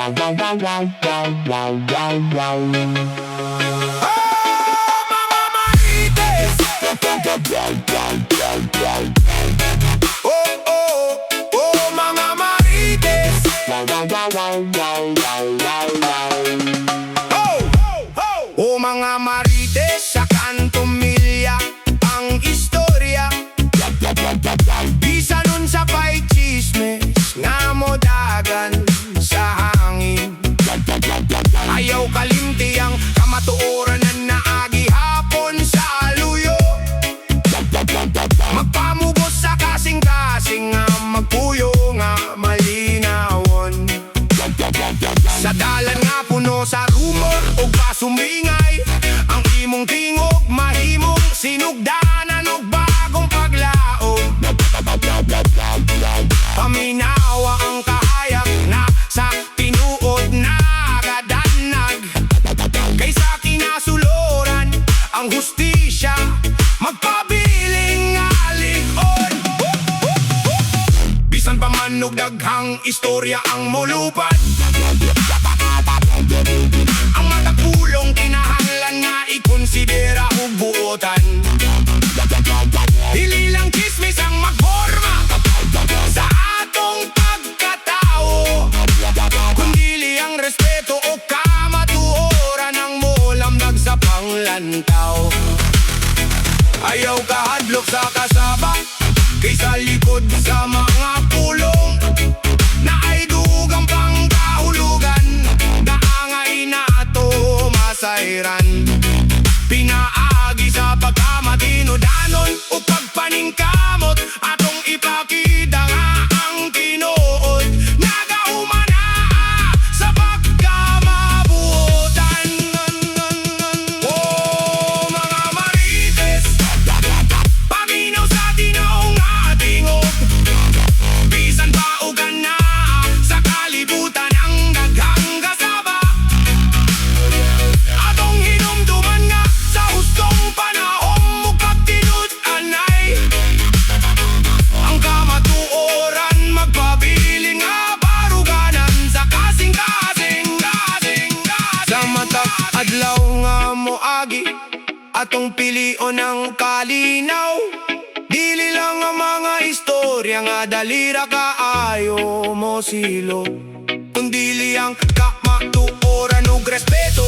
mga Marites! Oh, oh, oh, mga Marites! Oh, oh, mga Marites, sa kantong milya ang istorya. Bisa nun sa pay chismes nga modagan sa hangin. Ayaw kalimti ang kamatuoran na naagi hapon sa luyo. Magpamubos sa kasing-kasing nga magpuyo nga malinawon. Sa dalan nga puno sa rumor o pasumingay, ang imong tingog mahimong sinugdanan og bagong paglaom. Paminawa ang kahayag na sa tinuod na kadanag. Kaysa kinasuloran ang hustisya, magpabiling alig-on. Bisan pa man og daghang istorya ang mulupad, ang matagpulong kinahanglan nga ikonsidera og buotan. Dili lang chismis ang magporma sa atong pagkatao, kundili ang respeto o kamatuoran ang molamdag sa panglantaw. Ayaw kahadlok sa kasaba, kaysa likod sa mga pulong na ay dugang pangkahulugan. Naangay na to masairan, pinaagi sa pagkamatinodanon o pagpaningkamot. Atong ipakita nga ang tinuod, nagahumana sa pagkamabuotan. Oh, mga Marites, paminaw sa tinaong atingog. Bisan pa ugan na sa kalibutan ang daghang kasaba. Atong hinumduman nga sa hustong panahon mukag tinud-anay. Ang kamatuoran magpabiling nga baruganan sa kasing-kasing. Sa matag adlaw nga moagi, atong pilion ang kalinaw. Dili lang ang mga istorya nga dalira kaayo mo silo, kundili ang kamatuoran ug respeto